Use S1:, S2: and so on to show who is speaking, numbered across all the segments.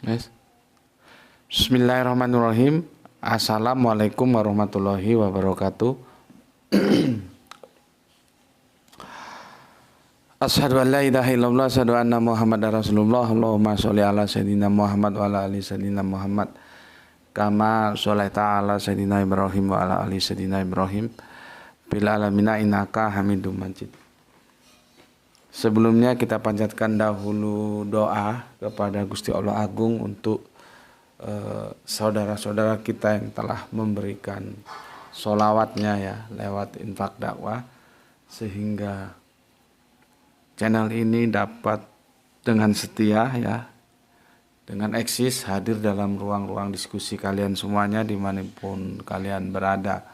S1: Yes. Bismillahirrahmanirrahim. Assalamualaikum warahmatullahi wabarakatuh. Asyhadu an la ilaha illallah, asyhadu anna Muhammadar Rasulullah. Allahumma sholli ala sayyidina Muhammad wa ala ali sayyidina Muhammad. Kama sholaita ala sayyidina Ibrahim wa ala ali sayyidina Ibrahim. Bil alamina innaka Hamidum Majid. Sebelumnya kita panjatkan dahulu doa kepada Gusti Allah Agung untuk saudara-saudara kita yang telah memberikan sholawatnya ya lewat infak dakwah, sehingga channel ini dapat dengan setia ya, dengan eksis hadir dalam ruang-ruang diskusi kalian semuanya dimanapun kalian berada.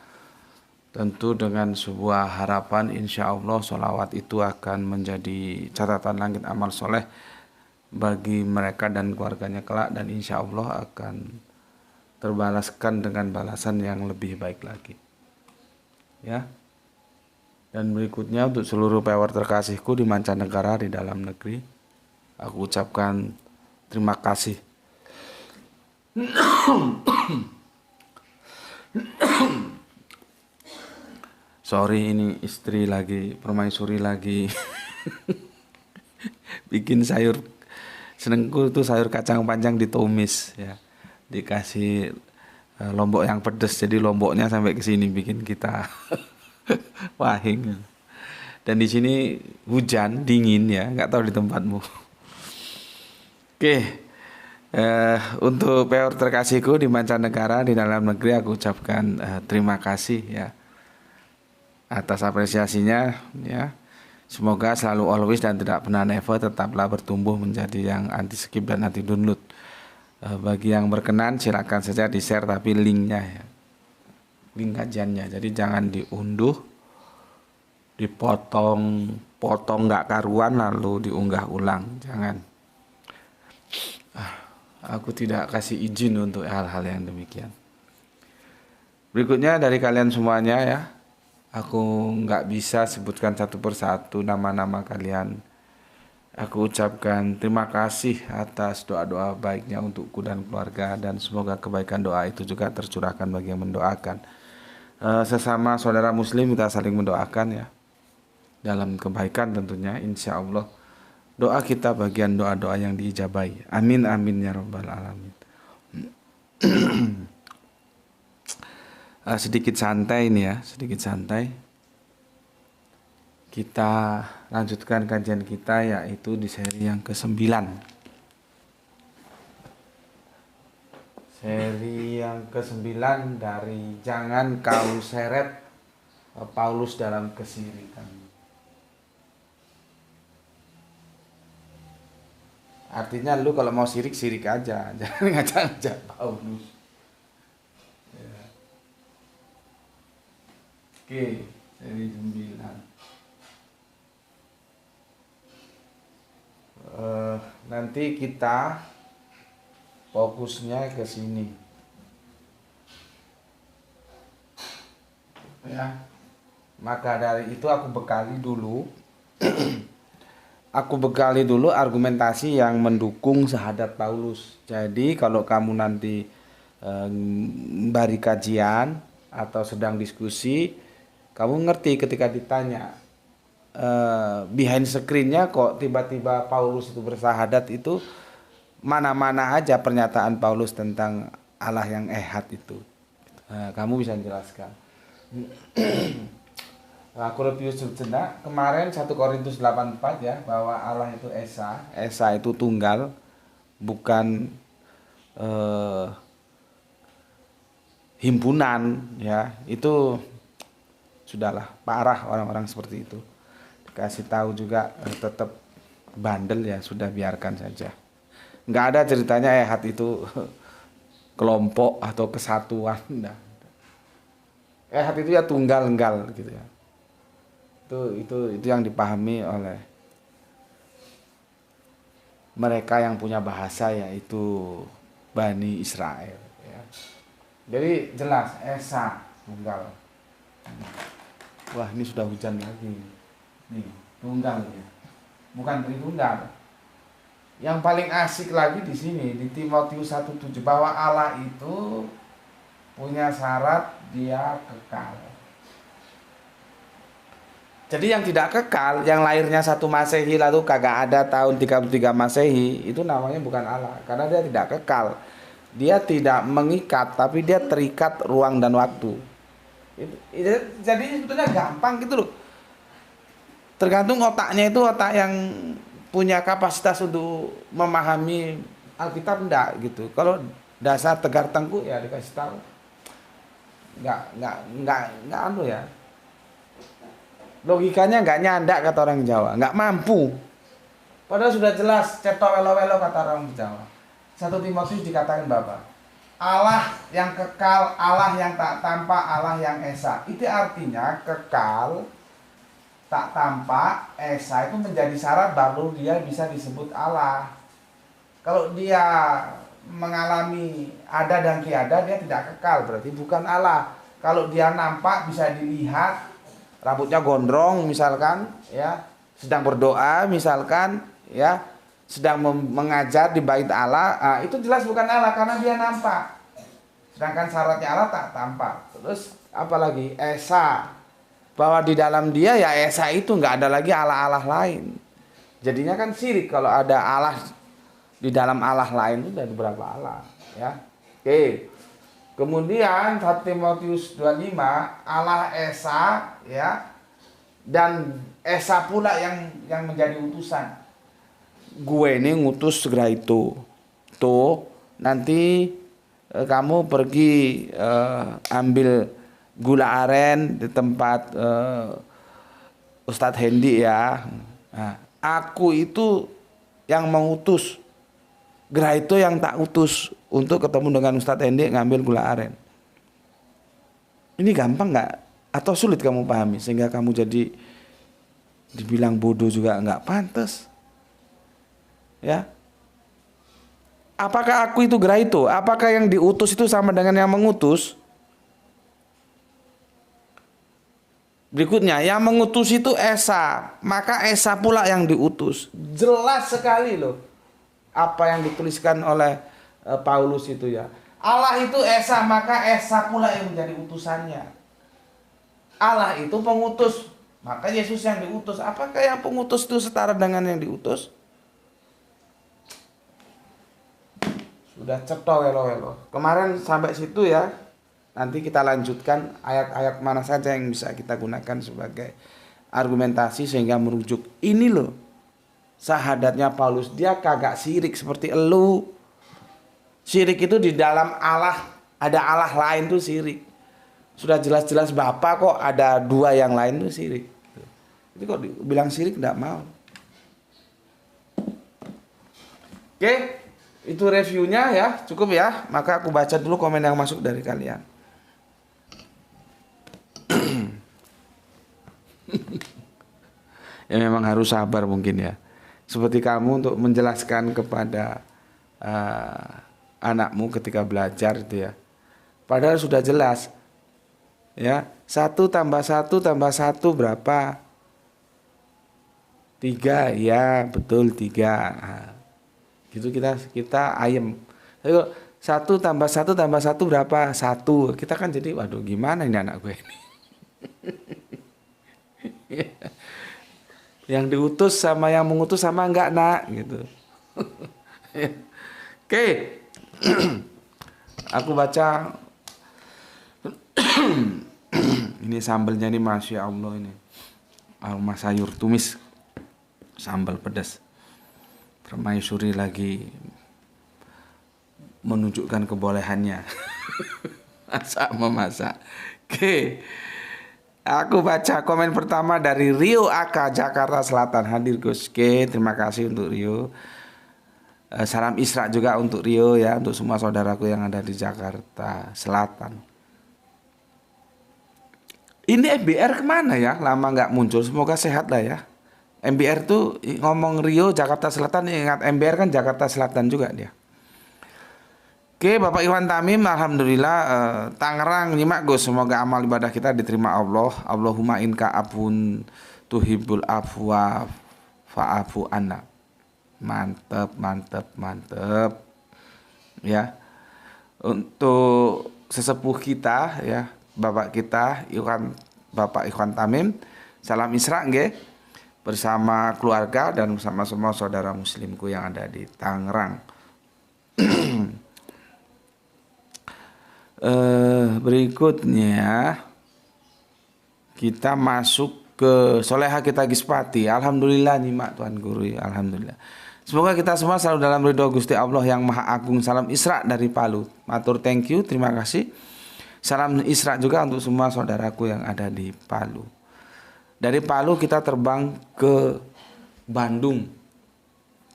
S1: Tentu dengan sebuah harapan, insya Allah sholawat itu akan menjadi catatan langit amal soleh bagi mereka dan keluarganya kelak, dan insya Allah akan terbalaskan dengan balasan yang lebih baik lagi ya. Dan berikutnya untuk seluruh pewaris terkasihku di mancanegara, di dalam negeri, aku ucapkan terima kasih. Sorry, ini istri lagi, permaisuri lagi bikin sayur. Senengku tuh sayur kacang panjang ditumis ya, dikasih lombok yang pedes, jadi lomboknya sampai ke sini bikin kita wahing. Dan di sini hujan dingin ya, nggak tahu di tempatmu. Oke, untuk pewaris terkasihku di mancanegara, di dalam negeri, aku ucapkan terima kasih ya atas apresiasinya ya. Semoga selalu always dan tidak pernah never tetaplah bertumbuh menjadi yang anti skip dan anti download. Bagi yang berkenan silakan saja di share, tapi linknya ya, link kajiannya, jadi jangan diunduh, dipotong nggak karuan lalu diunggah ulang, jangan. Aku tidak kasih izin untuk hal-hal yang demikian. Berikutnya dari kalian semuanya ya, aku nggak bisa sebutkan satu persatu nama-nama kalian. Aku ucapkan terima kasih atas doa-doa baiknya untukku dan keluarga, dan semoga kebaikan doa itu juga tercurahkan bagi yang mendoakan. Sesama saudara muslim kita saling mendoakan ya, dalam kebaikan tentunya, insya Allah. Doa kita bagian doa-doa yang diijabai. Amin amin ya rabbal alamin. Sedikit santai ini ya, sedikit santai. Kita lanjutkan kajian kita, yaitu di seri yang ke-9. Seri yang ke-9 dari Jangan Kau Seret Paulus dalam Kesirikan. Artinya lu kalau mau sirik aja, jangan ngajak-ngajak Paulus. Ya. Oke, seri 9. Nanti kita fokusnya ke sini ya. Maka dari itu aku bekali dulu argumentasi yang mendukung syahadat Paulus. Jadi kalau kamu nanti bari kajian atau sedang diskusi, kamu ngerti ketika ditanya behind screen-nya kok tiba-tiba Paulus itu bersahadat, itu mana-mana aja pernyataan Paulus tentang Allah yang ehad itu. Kamu bisa jelaskan. Aku review sejenak kemarin 1 Korintus 8:4 ya, bahwa Allah itu Esa itu tunggal, bukan himpunan ya. Itu sudahlah, parah orang-orang seperti itu. Kasih tahu juga tetap bandel ya, sudah biarkan saja. Nggak ada ceritanya ehad itu kelompok atau kesatuan. Nah. Ehad itu ya tunggal-enggal gitu ya. Itu yang dipahami oleh mereka yang punya bahasa, yaitu Bani Israel ya. Jadi jelas Esa tunggal. Wah, ini sudah hujan lagi. Nih, tunggal ya. Bukan Tritunggal. Yang paling asik lagi di sini di Timotius 1:7 bahwa Allah itu punya syarat dia kekal. Jadi yang tidak kekal, yang lahirnya 1 Masehi lalu kagak ada tahun 33 Masehi, itu namanya bukan Allah karena dia tidak kekal. Dia tidak mengikat tapi dia terikat ruang dan waktu. Jadi sebetulnya gampang gitu loh. Tergantung otaknya itu otak yang punya kapasitas untuk memahami Alkitab enggak gitu. Kalau dasar tegar tengkuk ya dikasih tahu. Enggak anu ya. Logikanya enggak nyandak kata orang Jawa, enggak mampu. Padahal sudah jelas cetok welo-welo kata orang Jawa. 1 Timotius dikatakan Bapak, Allah yang kekal, Allah yang tak tampak, Allah yang esa. Itu artinya kekal, tak tampak, esa itu menjadi syarat baru dia bisa disebut Allah. Kalau dia mengalami ada dan tiada, dia tidak kekal, berarti bukan Allah. Kalau dia nampak bisa dilihat, rambutnya gondrong misalkan, ya, sedang berdoa misalkan, ya, sedang mengajar di bait Allah, itu jelas bukan Allah karena dia nampak. Sedangkan syaratnya Allah tak tampak. Terus apalagi esa, bahwa di dalam dia ya esa itu nggak ada lagi Allah-Allah lain. Jadinya kan syirik kalau ada Allah di dalam Allah lain itu ada beberapa Allah, ya. Oke. Kemudian 1 Timotius 2:5 Allah esa, ya, dan esa pula yang menjadi utusan. Gue ini ngutus segera itu. Tuh, nanti kamu pergi ambil gula aren di tempat Ustadz Hendi ya. Nah, aku itu yang mengutus. Gerah itu yang tak utus untuk ketemu dengan Ustadz Hendi ngambil gula aren. Ini gampang nggak? Atau sulit kamu pahami sehingga kamu jadi dibilang bodoh juga nggak pantas? Ya, apakah aku itu gerah itu? Apakah yang diutus itu sama dengan yang mengutus? Berikutnya, yang mengutus itu esa, maka esa pula yang diutus. Jelas sekali loh apa yang dituliskan oleh Paulus itu ya. Allah itu esa, maka esa pula yang menjadi utusannya. Allah itu pengutus, maka Yesus yang diutus. Apakah yang pengutus itu setara dengan yang diutus? Sudah cetok welo-welo. Kemarin sampai situ ya. Nanti kita lanjutkan ayat-ayat mana saja yang bisa kita gunakan sebagai argumentasi sehingga merujuk. Ini loh sahadatnya Paulus. Dia kagak syirik seperti elu. Syirik itu di dalam Allah. Ada Allah lain tuh syirik. Sudah jelas-jelas Bapa kok ada dua yang lain tuh syirik. Itu kok bilang syirik enggak mau. Oke. Itu reviewnya ya, cukup ya. Maka aku baca dulu komen yang masuk dari kalian. Ya memang harus sabar mungkin ya. Seperti kamu untuk menjelaskan kepada anakmu ketika belajar itu ya. Padahal sudah jelas. Ya, 1 tambah 1 tambah 1 berapa? 3, ya betul 3. Gitu kita ayem. Ayo 1 tambah 1 tambah 1 berapa? 1. Kita kan jadi waduh gimana ini anak gue ini. Yang diutus sama yang mengutus sama enggak nak gitu. Oke. Aku baca. Ini sambelnya ini Masya Allah ini. Aroma sayur tumis. Sambal pedas. Permaisuri lagi menunjukkan kebolehannya memasak. Oke. Aku baca komen pertama dari Rio Aka Jakarta Selatan. Hadir Gus. Oke, terima kasih untuk Rio. Salam Isra juga untuk Rio ya, untuk semua saudaraku yang ada di Jakarta Selatan. Ini MBR kemana ya? Lama nggak muncul. Semoga sehat lah ya. MBR tuh ngomong Rio Jakarta Selatan, ingat MBR kan Jakarta Selatan juga dia. Oke, Bapak Iwan Tamim, alhamdulillah Tangerang nyimak Gus, semoga amal ibadah kita diterima Allah. Allahumma inka afun tuhibul afwa fa'afu anna. Mantep, mantep, mantep. Ya. Untuk sesepuh kita ya, Bapak kita Bapak Ikhwan Tamim, salam Isra nggih bersama keluarga dan bersama semua saudara muslimku yang ada di Tangerang. Berikutnya kita masuk ke Soleha kita Gispati. Alhamdulillah nyimak Tuan Guru, alhamdulillah. Semoga kita semua selalu dalam ridho Gusti Allah yang Maha Agung. Salam Isra dari Palu. Matur thank you, terima kasih. Salam Isra juga untuk semua saudaraku yang ada di Palu. Dari Palu kita terbang ke Bandung,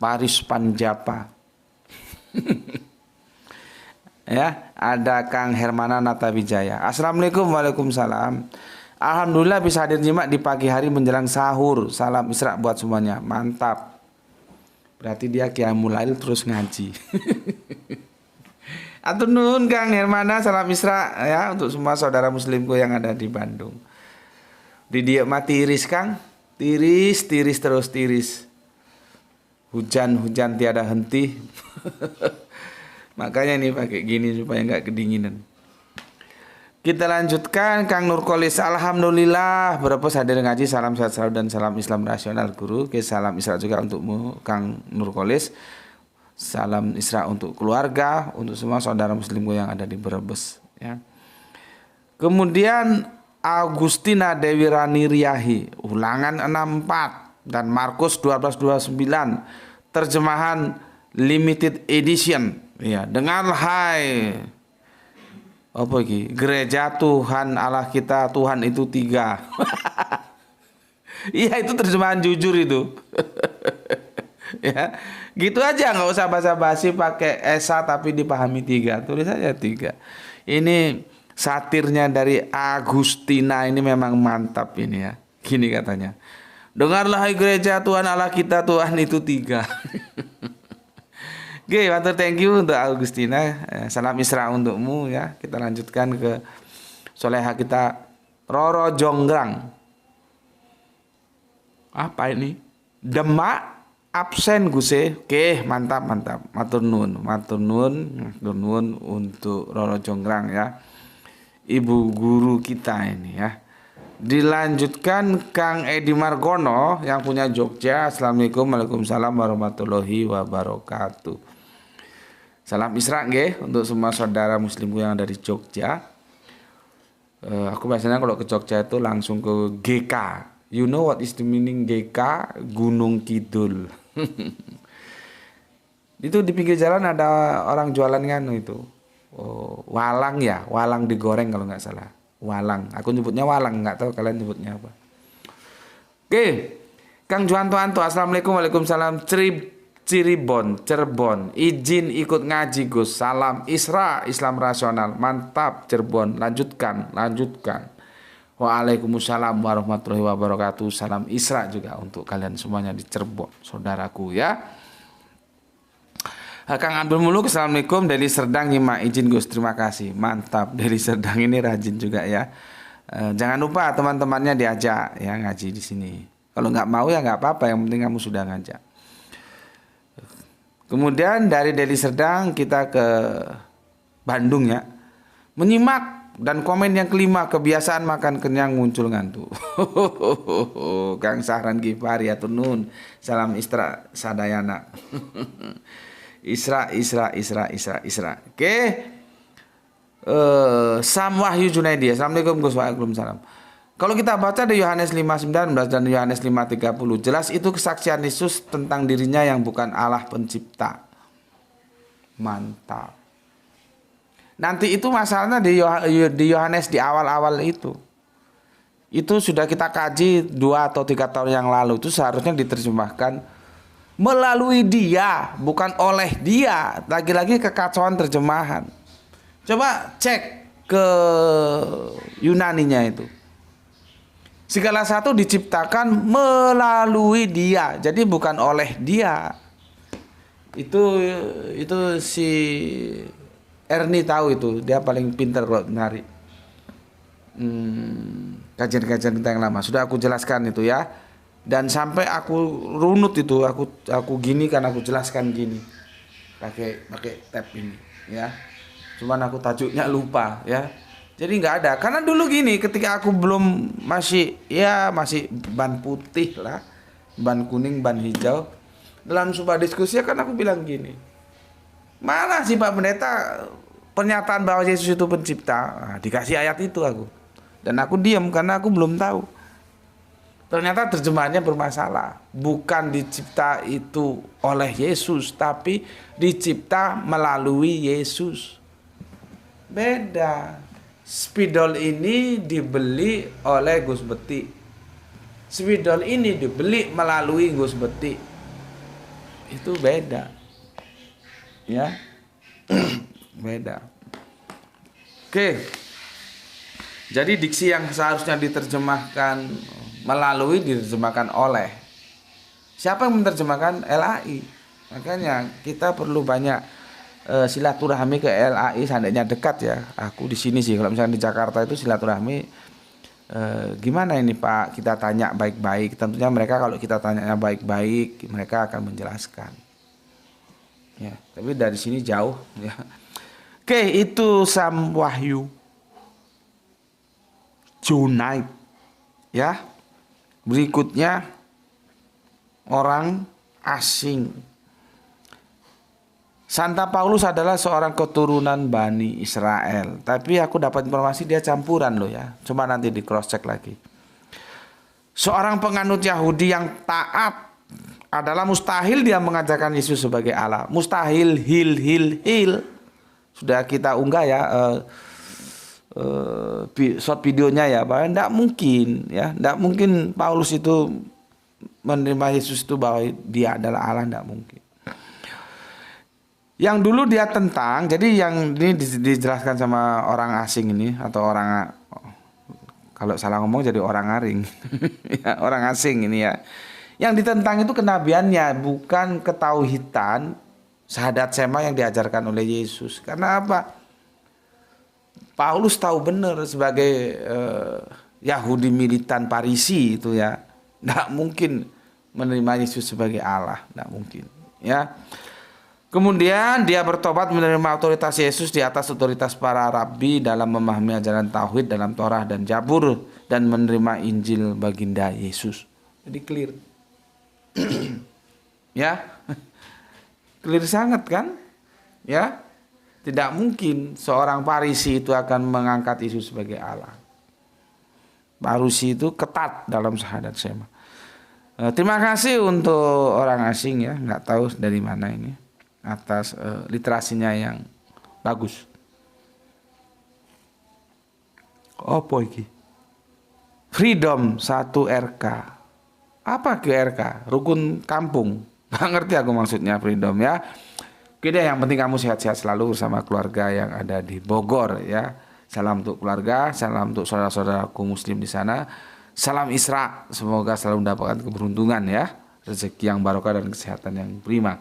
S1: Paris Panjapa. Ya, ada Kang Hermana Natawijaya. Assalamualaikum, waalaikumsalam. Alhamdulillah bisa hadir nyimak di pagi hari menjelang sahur. Salam Isra buat semuanya. Mantap. Berarti dia qiyamul lail terus ngaji. Atur nuhun Kang Hermana, salam Isra ya untuk semua saudara muslimku yang ada di Bandung. Di dia mati tiris Kang. Tiris terus tiris. Hujan tiada henti. Makanya nih pakai gini supaya nggak kedinginan. Kita lanjutkan Kang Nurkolis. Alhamdulillah berapa hadir ngaji. Salam sehat selalu dan salam Islam rasional Guru. Oke, salam Isra juga untukmu Kang Nurkolis. Salam Isra untuk keluarga, untuk semua saudara muslimku yang ada di Brebes ya. Kemudian Agustina Dewi Rani Riyahi, ulangan 64 dan Markus 12:29, terjemahan limited edition ya. Dengarlah hai apa iki? Gereja Tuhan Allah kita, Tuhan itu 3. Iya, itu terjemahan jujur itu. Ya, gitu aja, nggak usah basa-basi pakai esa tapi dipahami 3. Tulis aja 3. Ini satirnya dari Agustina ini memang mantap ini ya. Gini katanya. Dengarlah hai gereja Tuhan Allah kita, Tuhan itu 3. Oke, matur thank you untuk Agustina. Salam Isra untukmu ya. Kita lanjutkan ke Soleha kita Roro Jonggrang. Apa ini? Demak absen Guse. Oke, mantap. Matur nuwun untuk Roro Jonggrang ya. Ibu guru kita ini ya. Dilanjutkan Kang Edi Margono yang punya Jogja. Assalamualaikum, waalaikumsalam warahmatullahi wabarakatuh. Salam Isra nggih untuk semua saudara muslimku yang ada di Jogja. Aku biasanya kalau ke Jogja itu langsung ke GK. You know what is the meaning GK? Gunung Kidul. Itu di pinggir jalan ada orang jualan kan itu. Oh, walang ya, walang digoreng kalau nggak salah. Walang, aku nyebutnya walang, nggak tahu kalian nyebutnya apa. Oke, Kang Juanto Anto, assalamualaikum, waalaikumsalam. Cirebon, izin ikut ngaji Gus. Salam Isra, Islam rasional, mantap Cirebon. Lanjutkan. Waalaikumsalam warahmatullahi wabarakatuh. Salam Isra juga untuk kalian semuanya di Cirebon, saudaraku ya. Kang Abdul Muluk, assalamualaikum dari Serdang nyimak, izin Gus, terima kasih. Mantap, dari Serdang ini rajin juga ya. Jangan lupa teman-temannya diajak ya ngaji di sini. Kalau nggak mau ya nggak apa-apa, yang penting kamu sudah ngajak. Kemudian dari Deli Serdang kita ke Bandung ya. Menyimak dan komen yang kelima, kebiasaan makan kenyang muncul ngantuk. Kang Sahran Gifari ya tunun. Salam Isra Sadayana. Isra. Oke. Sam Wahyu Junaidi. Assalamualaikum Gus. Waalaikumsalam. Kalau kita baca di Yohanes 5:19 dan Yohanes 5:30, jelas itu kesaksian Yesus tentang dirinya yang bukan Allah pencipta. Mantap. Nanti itu masalahnya di Yohanes di awal-awal itu. Itu sudah kita kaji 2 atau 3 tahun yang lalu. Itu seharusnya diterjemahkan melalui dia, bukan oleh dia. Lagi-lagi kekacauan terjemahan. Coba cek ke Yunaninya itu. Segala sesuatu diciptakan melalui dia, jadi bukan oleh dia. Itu si Ernie tahu itu, dia paling pintar kalau nyari kajian-kajian kita yang lama. Sudah aku jelaskan itu ya. Dan sampai aku runut itu, aku gini kan, aku jelaskan gini pakai tab ini ya. Cuman aku tajuknya lupa ya. Jadi nggak ada. Karena dulu gini, ketika aku belum masih ban putih lah, ban kuning, ban hijau. Dalam sebuah diskusi kan aku bilang gini, mana sih Pak Pendeta pernyataan bahwa Yesus itu pencipta? Nah, dikasih ayat itu aku. Dan aku diam karena aku belum tahu. Ternyata terjemahannya bermasalah. Bukan dicipta itu oleh Yesus, tapi dicipta melalui Yesus. Beda. Spidol ini dibeli oleh Gus Beti. Spidol ini dibeli melalui Gus Beti. Itu beda. Ya. Beda. Oke. Jadi diksi yang seharusnya diterjemahkan melalui diterjemahkan oleh. Siapa yang menerjemahkan? LAI. Makanya kita perlu banyak silaturahmi ke LAI seandainya dekat ya. Aku di sini sih, kalau misalnya di Jakarta itu silaturahmi gimana ini Pak? Kita tanya baik-baik. Tentunya mereka kalau kita tanya baik-baik, mereka akan menjelaskan. Ya, tapi dari sini jauh ya. Oke, itu Sam Wahyu Junaid ya. Berikutnya orang asing. Santa Paulus adalah seorang keturunan Bani Israel. Tapi aku dapat informasi dia campuran loh ya. Coba nanti di cross check lagi. Seorang penganut Yahudi yang taat adalah mustahil dia mengajarkan Yesus sebagai Allah. Mustahil, hil. Sudah kita unggah ya short videonya ya, bahwa tidak mungkin ya, tidak mungkin Paulus itu menerima Yesus itu bahwa dia adalah Allah, tidak mungkin. Yang dulu dia tentang, jadi yang ini dijelaskan sama orang asing ini atau orang, kalau salah ngomong jadi orang aring ya, orang asing ini ya. Yang ditentang itu kenabiannya, bukan ketauhidan syahadat sema yang diajarkan oleh Yesus. Karena apa? Paulus tahu benar sebagai Yahudi militan Parisi itu ya, tidak mungkin menerima Yesus sebagai Allah, tidak mungkin ya. Kemudian dia bertobat menerima otoritas Yesus di atas otoritas para rabi dalam memahami ajaran tauhid dalam Torah dan Jabur dan menerima Injil baginda Yesus. Jadi clear ya, clear sangat kan ya. Tidak mungkin seorang Farisi itu akan mengangkat Yesus sebagai Allah. Farisi itu ketat dalam syahadat sema. Terima kasih untuk orang asing ya, nggak tahu dari mana ini, atas literasinya yang bagus. Apa iki? Freedom 1 RK. Apa RK? Rukun kampung. Nggak ngerti aku maksudnya freedom ya. Oke deh, yang penting kamu sehat-sehat selalu bersama keluarga yang ada di Bogor ya. Salam untuk keluarga, salam untuk saudara-saudaraku muslim di sana. Salam Isra, semoga selalu mendapatkan keberuntungan ya, rezeki yang barokah dan kesehatan yang prima.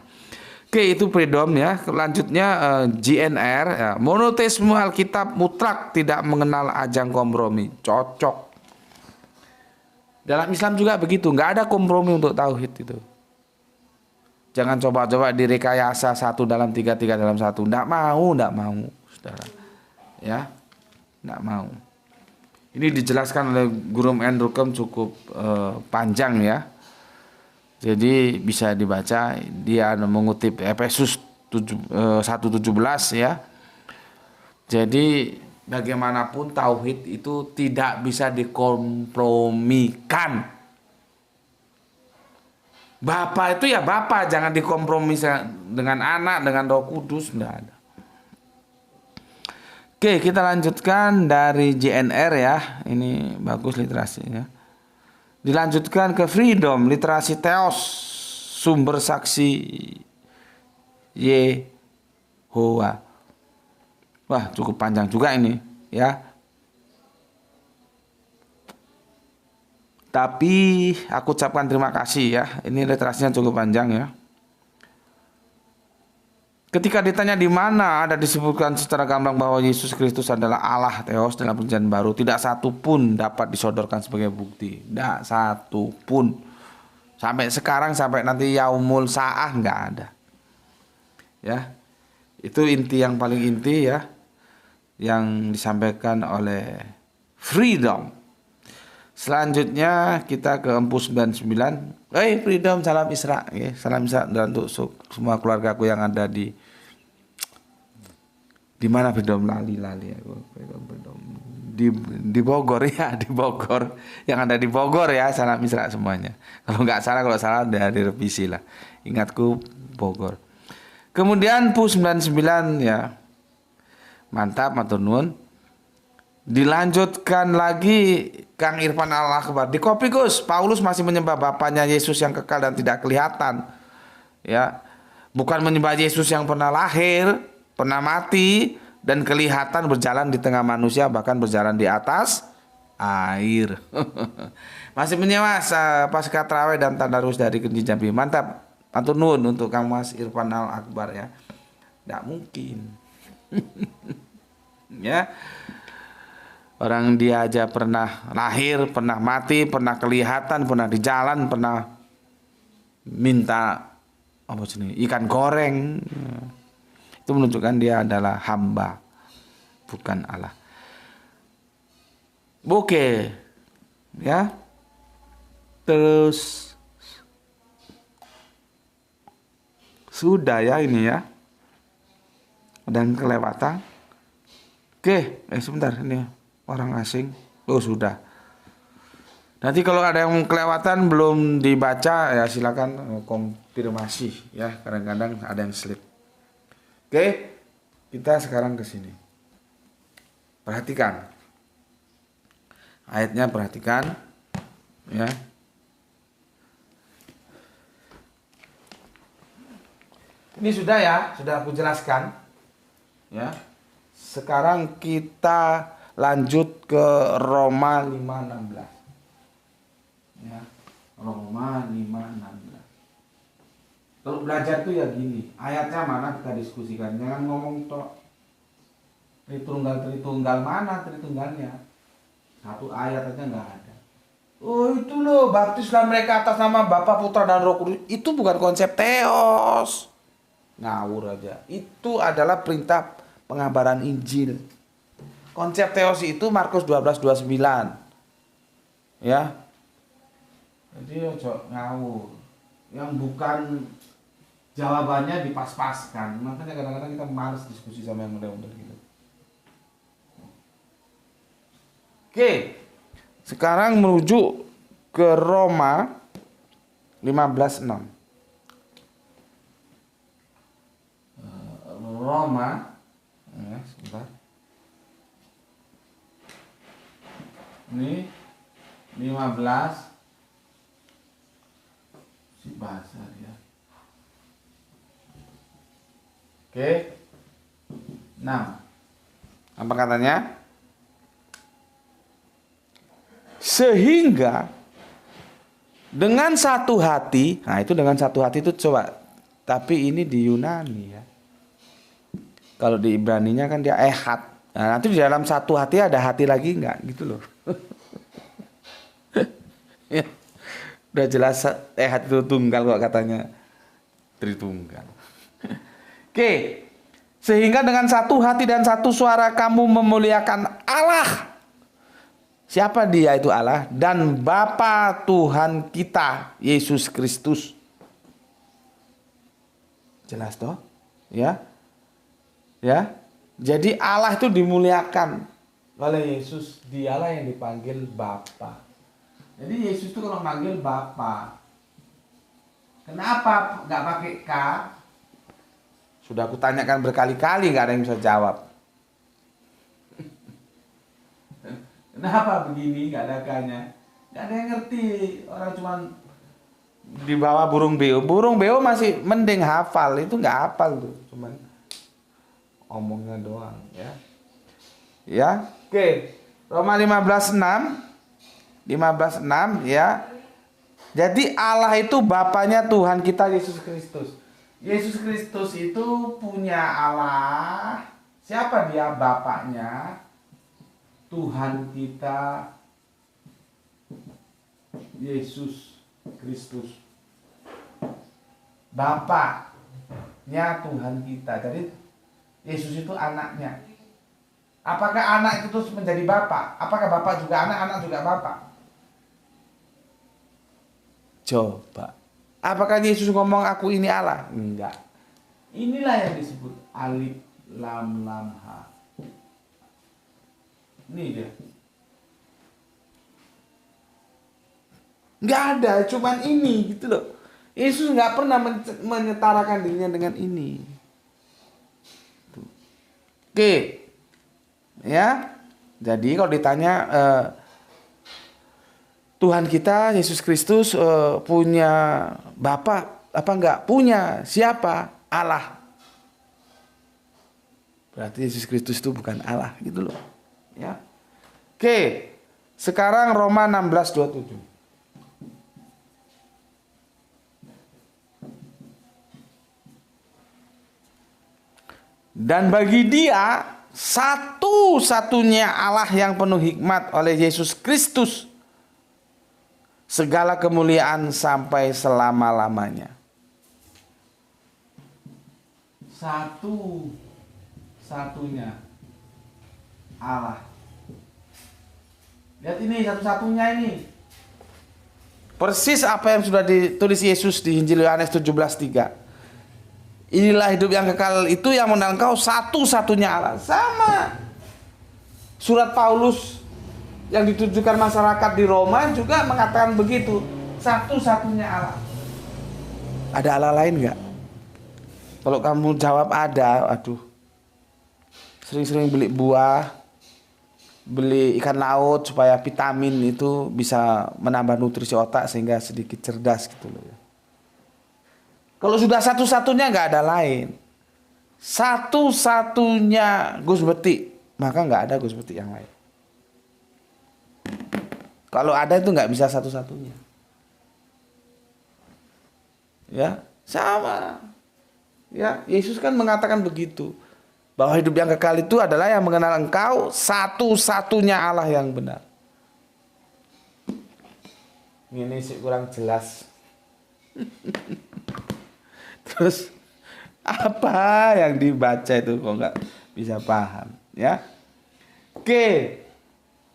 S1: Oke, itu freedom ya. Selanjutnya GNR ya. Monoteisme Alkitab mutlak, tidak mengenal ajang kompromi. Cocok. Dalam Islam juga begitu, nggak ada kompromi untuk tauhid itu. Jangan coba-coba direkayasa 1 dalam 3, 3 dalam 1. Nggak mau, saudara. Ya, nggak mau. Ini dijelaskan oleh Guru Andrew Kem cukup panjang ya. Jadi bisa dibaca. Dia mengutip Efesus 1:17 ya. Jadi bagaimanapun tauhid itu tidak bisa dikompromikan. Bapak itu ya Bapak, jangan dikompromi dengan anak, dengan Roh Kudus, enggak ada. Oke, kita lanjutkan dari JNR ya. Ini bagus literasinya. Dilanjutkan ke freedom, literasi Theos, sumber saksi Yehowa. Wah, cukup panjang juga ini ya. Tapi aku ucapkan terima kasih ya. Ini literasinya cukup panjang ya. Ketika ditanya di mana ada disebutkan secara gamblang bahwa Yesus Kristus adalah Allah Theos dalam Perjanjian Baru, tidak satu pun dapat disodorkan sebagai bukti. Tidak satu pun. Sampai sekarang, sampai nanti yaumul sa'ah nggak ada. Ya, itu inti yang paling inti ya, yang disampaikan oleh Freedom. Selanjutnya kita ke Empu 99. Freedom, salam Isra. Salam Isra dan untuk semua keluargaku yang ada di mana Freedom, lali aku. Freedom. Di Bogor ya, di Bogor. Yang ada di Bogor ya, salam Isra semuanya. Kalau salah udah direvisi lah. Ingatku Bogor. Kemudian Pu 99 ya. Mantap, matur nuwun. Dilanjutkan lagi Kang Irfan Al-Akbar. Di kopi Gus, Paulus masih menyembah Bapaknya Yesus yang kekal dan tidak kelihatan. Ya. Bukan menyembah Yesus yang pernah lahir, pernah mati dan kelihatan berjalan di tengah manusia, bahkan berjalan di atas air. Masih menyewa pasca tarawih dan tadarus dari Kenji Jambi. Mantap. Matur nuwun untuk Kang Mas Irfan Al-Akbar ya. Tidak mungkin. Ya. Orang dia aja pernah lahir, pernah mati, pernah kelihatan, pernah di jalan, pernah minta ikan goreng. Itu menunjukkan dia adalah hamba, bukan Allah. Oke. Ya. Terus sudah ya ini ya. Ada yang kelewatan. Oke, sebentar ini orang asing. Oh sudah. Nanti kalau ada yang kelewatan belum dibaca ya silakan konfirmasi ya. Kadang-kadang ada yang slip. Oke, kita sekarang ke sini. Perhatikan. Ayatnya perhatikan ya. Ini sudah ya, sudah aku jelaskan. Ya. Sekarang kita lanjut ke Roma 5:16. Ya. Roma 5:16. Kalau belajar tuh ya gini, ayatnya mana kita diskusikan, jangan ngomong tok. Tritunggal mana Tritunggalnya? Satu ayat aja nggak ada. Oh itu loh, baptislah mereka atas nama Bapa, Putra dan Roh Kudus. Itu bukan konsep teos. Ngawur aja. Itu adalah perintah pengabaran Injil. Konsep teos itu Markus 12:29. Ya. Jadi ojo ngawur. Yang bukan jawabannya dipas-paskan. Makanya kadang-kadang kita males diskusi sama yang model-model gitu. Oke. Sekarang menuju ke Roma 15:6. Roma ya, sebentar. Ini 15 si bahasa ya. Oke. 6. Apa katanya? Sehingga dengan satu hati, nah itu dengan satu hati itu coba, tapi ini di Yunani ya. Kalau di Ibraninya kan dia ehad. Nah, nanti di dalam satu hati ada hati lagi enggak gitu loh. Ya. Udah jelas ehad itu tunggal kok katanya Tritunggal. Oke. Sehingga dengan satu hati dan satu suara kamu memuliakan Allah. Siapa dia itu Allah? Dan Bapa Tuhan kita Yesus Kristus. Jelas toh? Ya. Ya, jadi Allah itu dimuliakan oleh Yesus. Dialah yang dipanggil Bapa. Jadi Yesus itu kalau manggil Bapa. Kenapa nggak pakai K? Sudah aku tanyakan berkali-kali, nggak ada yang bisa jawab. Kenapa begini nggak ada K-nya? Nggak ada yang ngerti. Orang cuma di bawah burung beo. Burung beo masih mending hafal, itu nggak hafal tuh, cuman omongnya doang ya. Ya, oke. Roma 15:6 ya. Jadi Allah itu Bapanya Tuhan kita Yesus Kristus. Yesus Kristus itu punya Allah. Siapa dia? Bapaknya Tuhan kita Yesus Kristus. Bapaknya Tuhan kita. Jadi Yesus itu anaknya. Apakah anak itu terus menjadi bapak? Apakah bapak juga anak, anak juga bapak? Coba. Apakah Yesus ngomong aku ini Allah? Enggak. Inilah yang disebut alif lam lam ha. Ini dia. Enggak ada, cuman ini gitu loh. Yesus enggak pernah menyetarakan dirinya dengan ini. Oke. Ya, jadi kalau ditanya Tuhan kita Yesus Kristus punya Bapa apa enggak? Punya. Siapa? Allah. Berarti Yesus Kristus itu bukan Allah gitu loh. Ya. Oke. Sekarang Roma 16:27. Dan bagi Dia satu-satunya Allah yang penuh hikmat oleh Yesus Kristus segala kemuliaan sampai selama-lamanya. Satu-satunya Allah. Lihat ini satu-satunya ini. Persis apa yang sudah ditulis Yesus di Injil Yohanes 17:3. Inilah hidup yang kekal itu yang mengenal engkau satu-satunya Allah. Sama. Surat Paulus yang ditujukan masyarakat di Roma juga mengatakan begitu. Satu-satunya Allah. Ada Allah lain enggak? Kalau kamu jawab ada, aduh. Sering-sering beli buah, beli ikan laut supaya vitamin itu bisa menambah nutrisi otak sehingga sedikit cerdas gitu loh ya. Kalau sudah satu-satunya nggak ada lain. Satu-satunya Gus Beti, maka nggak ada Gus Beti yang lain. Kalau ada itu nggak bisa satu-satunya. Ya, sama. Ya, Yesus kan mengatakan begitu. Bahwa hidup yang kekal itu adalah yang mengenal engkau satu-satunya Allah yang benar. Ini sih kurang jelas. Terus apa yang dibaca itu kok nggak bisa paham ya? Oke,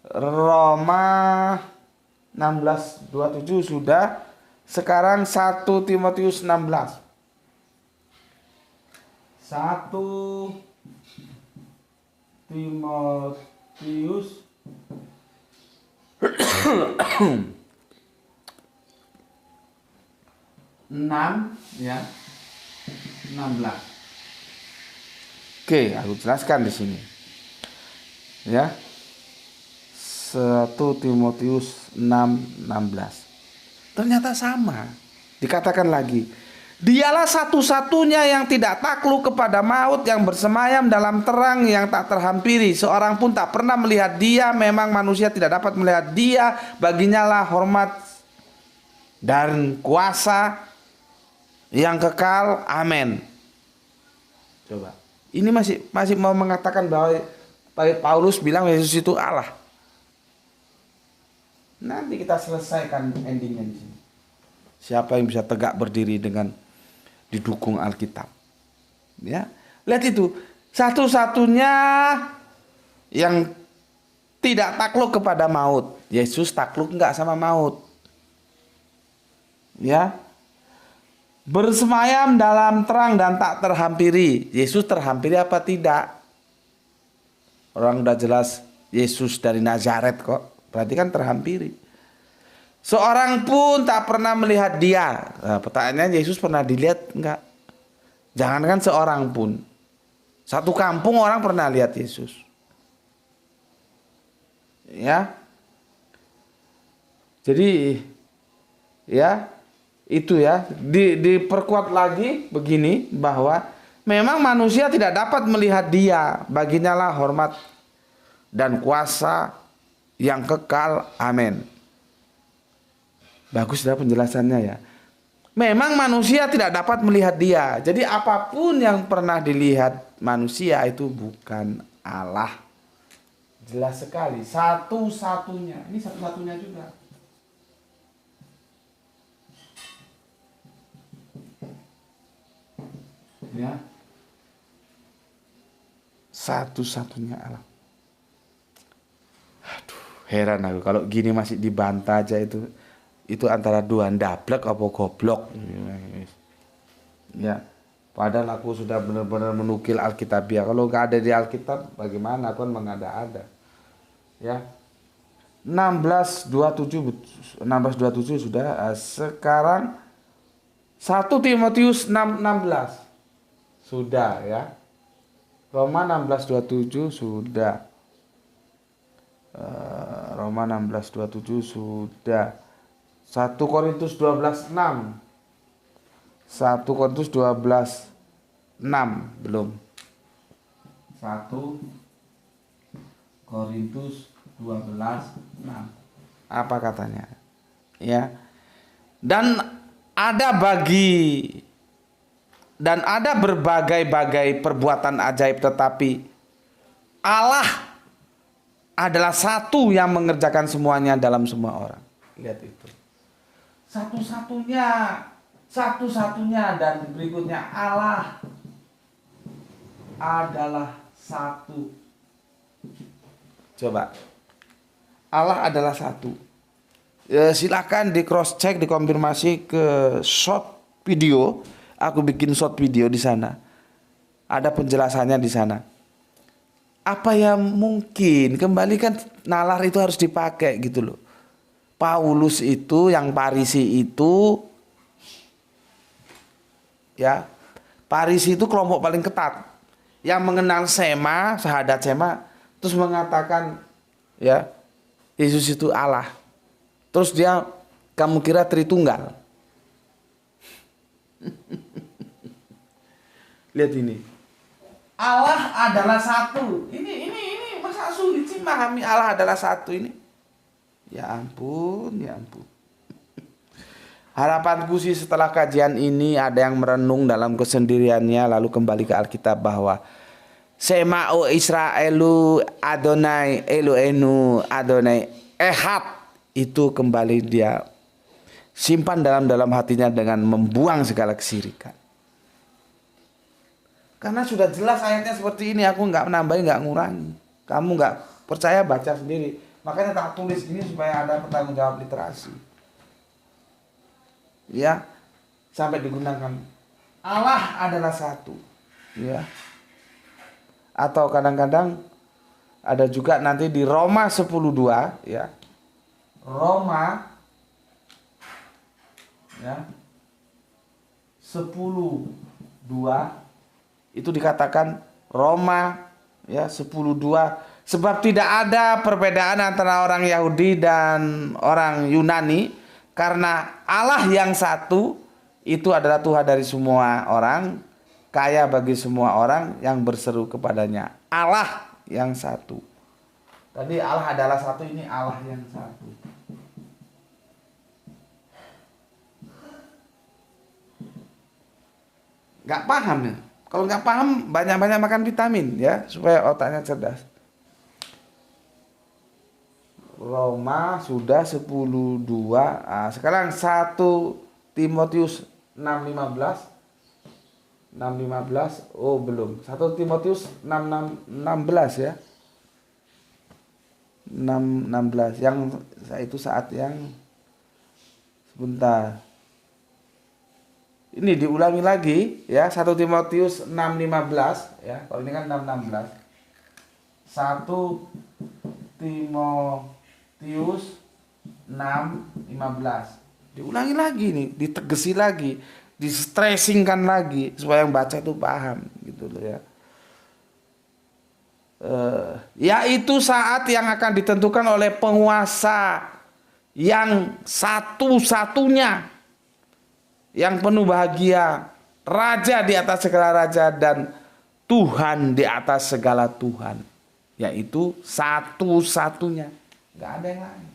S1: Roma 16:27 sudah. Sekarang 1 Timotius 16. 1 Timotius 6 ya. 16. Oke, aku jelaskan di sini. Ya. 1 Timotius 6:16. Ternyata sama. Dikatakan lagi, dialah satu-satunya yang tidak takluk kepada maut, yang bersemayam dalam terang yang tak terhampiri. Seorang pun tak pernah melihat Dia, memang manusia tidak dapat melihat Dia. Baginya lah hormat dan kuasa yang kekal, amin. Coba, ini masih mau mengatakan bahwa Paulus bilang Yesus itu Allah. Nanti kita selesaikan endingnya di sini. Siapa yang bisa tegak berdiri dengan didukung Alkitab? Ya, lihat itu satu-satunya yang tidak takluk kepada maut. Yesus takluk enggak sama maut. Ya. Bersemayam dalam terang dan tak terhampiri. Yesus terhampiri apa tidak? Orang udah jelas Yesus dari Nazaret kok. Berarti kan terhampiri. Seorang pun tak pernah melihat Dia. Nah, pertanyaannya, Yesus pernah dilihat enggak? Jangankan seorang pun. Satu kampung orang pernah lihat Yesus. Ya. Jadi ya, itu ya, diperkuat lagi begini, bahwa memang manusia tidak dapat melihat Dia, baginya lah hormat dan kuasa yang kekal, amin. Bagus dah penjelasannya ya. Memang manusia tidak dapat melihat Dia. Jadi apapun yang pernah dilihat manusia itu bukan Allah. Jelas sekali, satu-satunya. Ini satu-satunya juga. Ya, satu-satunya Allah. Aduh, heran aku kalau gini masih dibantah aja itu antara dua ndablek apa goblok. Ya, padahal aku sudah benar-benar menukil Alkitabiah. Kalau nggak ada di Alkitab, bagaimana aku kan mengada-ada. Ya, 16:27 sudah. Sekarang 1 Timotius 6:16 sudah ya. Roma 16:27 sudah. Roma 16:27 sudah. 1 Korintus 12:6. 1 Korintus 12:6 belum. 1 Korintus 12:6. Apa katanya? Ya. Dan ada berbagai-bagai perbuatan ajaib, tetapi Allah adalah satu yang mengerjakan semuanya dalam semua orang. Lihat itu. Satu-satunya dan berikutnya Allah adalah satu. Coba. Allah adalah satu. Silakan di cross check, dikonfirmasi ke short video. Aku bikin short video di sana. Ada penjelasannya di sana. Apa yang mungkin kembali kan nalar itu harus dipakai gitu loh. Paulus itu yang Parisi itu ya, Parisi itu kelompok paling ketat yang mengenal Sema, syahadat Sema, terus mengatakan ya Yesus itu Allah. Terus dia, kamu kira Tritunggal? Lihat ini. Allah adalah satu. Ini masa sulit sih memahami Allah adalah satu ini. Ya ampun, ya ampun. Harapanku sih setelah kajian ini ada yang merenung dalam kesendiriannya lalu kembali ke Alkitab bahwa Sema o Israelu Adonai Eloheinu Adonai Ehad, itu kembali dia simpan dalam hatinya dengan membuang segala kesirikan. Karena sudah jelas ayatnya seperti ini, aku nggak menambahin, nggak ngurangi. Kamu nggak percaya, baca sendiri. Makanya tak tulis ini supaya ada pertanggung jawab literasi. Ya, sampai digunakan. Allah adalah satu. Ya. Atau kadang-kadang ada juga nanti di Roma 10:2 ya. Roma ya 10:2 itu dikatakan Roma ya 10:2, sebab tidak ada perbedaan antara orang Yahudi dan orang Yunani karena Allah yang satu itu adalah Tuhan dari semua orang, kaya bagi semua orang yang berseru kepadanya. Allah yang satu. Tadi Allah adalah satu, ini Allah yang satu. Gak paham ya? Kalau gak paham banyak-banyak makan vitamin ya supaya otaknya cerdas. Roma sudah 10:2. Nah, sekarang 1 Timotius 6:15. Oh belum. 1 Timotius 6:16 ya. 6:16 yang itu saat yang sebentar. Ini diulangi lagi ya, 1 Timotius 6:15 ya. Kalau ini kan 6:16. 1 Timotius 6:15. Diulangi lagi nih, ditegesi lagi, di-stressingkan lagi supaya yang baca itu paham gitu loh ya. Yaitu saat yang akan ditentukan oleh penguasa yang satu-satunya, yang penuh bahagia, raja di atas segala raja dan Tuhan di atas segala Tuhan, yaitu satu-satunya, nggak ada yang lain.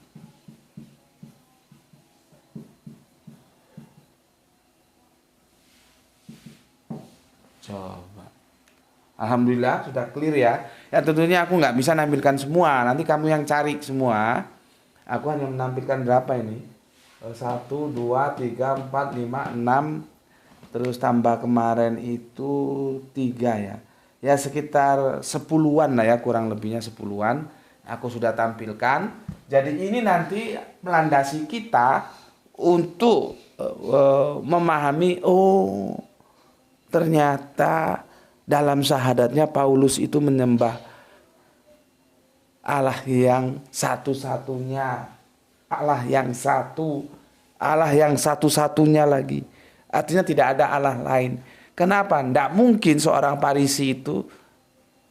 S1: Coba, alhamdulillah sudah clear ya. Ya tentunya aku nggak bisa nampilkan semua, nanti kamu yang cari semua. Aku hanya menampilkan berapa ini? 1, 2, 3, 4, 5, 6, terus tambah kemarin itu 3 ya. Ya sekitar 10-an lah ya, kurang lebihnya 10-an. Aku sudah tampilkan. Jadi ini nanti melandasi kita untuk memahami, oh ternyata dalam syahadatnya Paulus itu menyembah Allah yang satu-satunya, Allah yang satu, Allah yang satu-satunya lagi. Artinya tidak ada Allah lain. Kenapa? Tidak mungkin seorang Farisi itu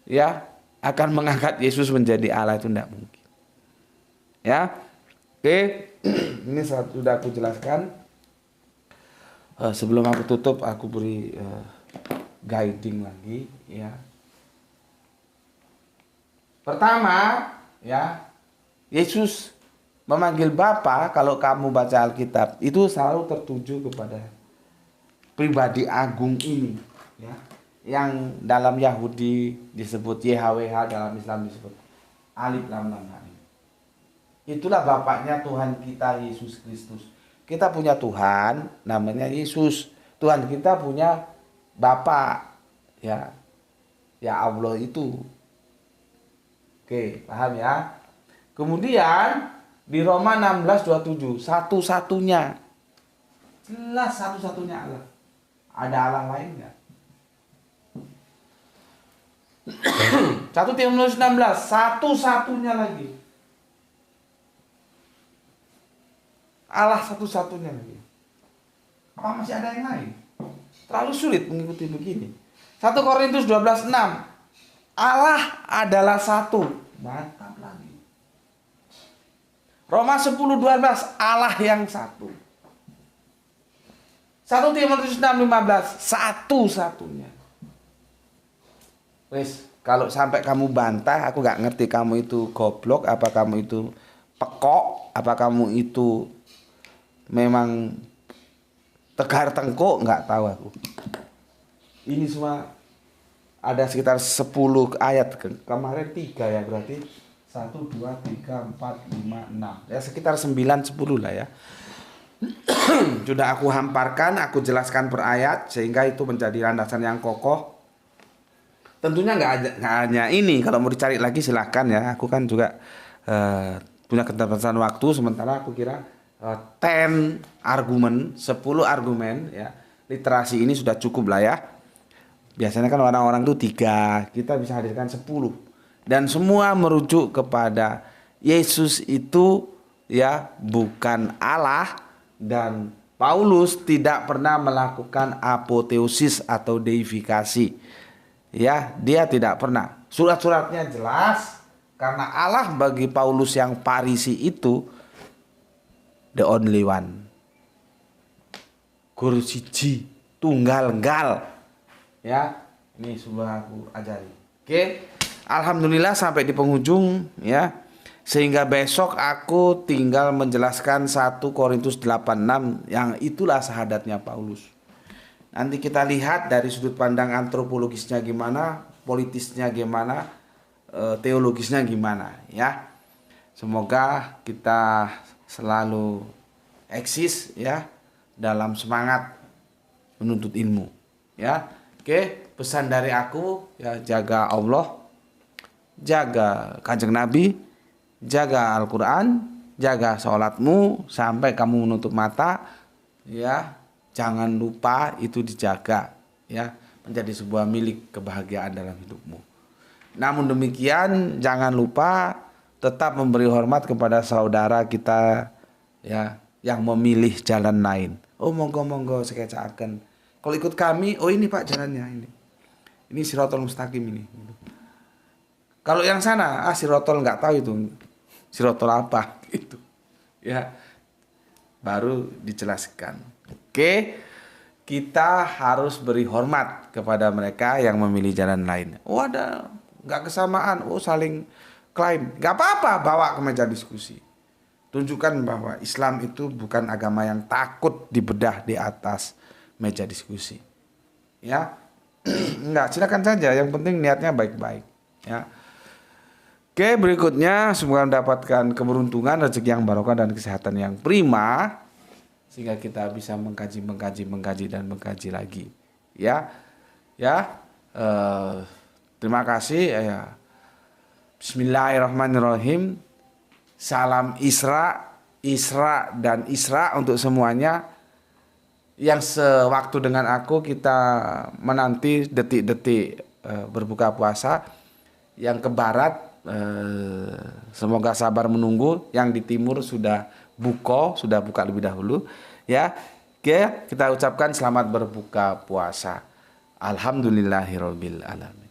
S1: ya akan mengangkat Yesus menjadi Allah, itu tidak mungkin. Ya, oke, ini sudah aku jelaskan. Sebelum aku tutup, aku beri guiding lagi, ya. Pertama, ya, Yesus memanggil Bapa. Kalau kamu baca Alkitab, itu selalu tertuju kepada pribadi agung ini, ya, yang dalam Yahudi disebut YHWH, dalam Islam disebut Alif Lam Lam. Itulah Bapaknya Tuhan kita Yesus Kristus. Kita punya Tuhan namanya Yesus. Tuhan kita punya Bapa, ya, ya Allah itu. Oke, paham ya? Kemudian di Roma 16:27, satu-satunya. Jelas satu-satunya Allah. Ada Allah lain enggak? 1 Timotius 16, satu-satunya lagi. Allah satu-satunya lagi. Apa masih ada yang lain? Terlalu sulit mengikuti begini. 1 Korintus 12:6, Allah adalah satu. Mantap lagi. Roma 10:12, Allah yang satu. 1 Timotius 6:15, satu-satunya. Wes, kalau sampai kamu bantah, aku gak ngerti kamu itu goblok, apa kamu itu pekok, apa kamu itu memang tegar tengkuk, nggak tahu aku. Ini semua ada sekitar 10 ayat, kemarin 3 ya, berarti 1, 2, 3, 4, 5, 6 ya, sekitar 9, 10 lah ya. Sudah aku hamparkan, aku jelaskan per ayat sehingga itu menjadi landasan yang kokoh. Tentunya nggak hanya ini, kalau mau dicari lagi silahkan ya. Aku kan juga punya keterbatasan waktu, sementara aku kira 10 argumen, 10 argumen ya. Literasi ini sudah cukup lah ya. Biasanya kan orang-orang itu 3, kita bisa hadirkan 10. Dan semua merujuk kepada Yesus itu ya bukan Allah, dan Paulus tidak pernah melakukan apoteosis atau deifikasi. Ya, dia tidak pernah. Surat-suratnya jelas, karena Allah bagi Paulus yang Farisi itu the only one. Guru siji, tunggal-nggal. Ya, ini sudah aku ajari. Oke. Alhamdulillah sampai di penghujung ya. Sehingga besok aku tinggal menjelaskan 1 Korintus 8:6 yang itulah syahadatnya Paulus. Nanti kita lihat dari sudut pandang antropologisnya gimana, politisnya gimana, teologisnya gimana ya. Semoga kita selalu eksis ya dalam semangat menuntut ilmu ya. Oke, pesan dari aku ya, jaga Allah, jaga Kanjeng Nabi, jaga Al-Quran, jaga sholatmu sampai kamu menutup mata ya. Jangan lupa itu dijaga ya, menjadi sebuah milik kebahagiaan dalam hidupmu. Namun demikian jangan lupa tetap memberi hormat kepada saudara kita ya yang memilih jalan lain. Oh monggo sekecaken. Kalau ikut kami, oh ini Pak jalannya ini. Ini Sirotol Mustaqim ini. Kalau yang sana, Sirotol nggak tahu itu. Sirotol apa itu. Ya. Baru dijelaskan. Oke. Kita harus beri hormat kepada mereka yang memilih jalan lain. Oh ada nggak kesamaan, oh saling klaim. Nggak apa-apa, bawa ke meja diskusi. Tunjukkan bahwa Islam itu bukan agama yang takut dibedah di atas meja diskusi. Ya. Enggak, silakan saja, yang penting niatnya baik-baik, ya. Oke, berikutnya semoga mendapatkan keberuntungan, rezeki yang barokah dan kesehatan yang prima. sehingga kita bisa mengkaji dan mengkaji lagi. Ya, terima kasih. Bismillahirrahmanirrahim. Salam Isra dan Isra untuk semuanya. Yang sewaktu dengan aku kita menanti detik-detik berbuka puasa. Yang ke barat semoga sabar menunggu. Yang di timur sudah buka lebih dahulu. Ya, oke, kita ucapkan selamat berbuka puasa. Alhamdulillahirabbil alamin.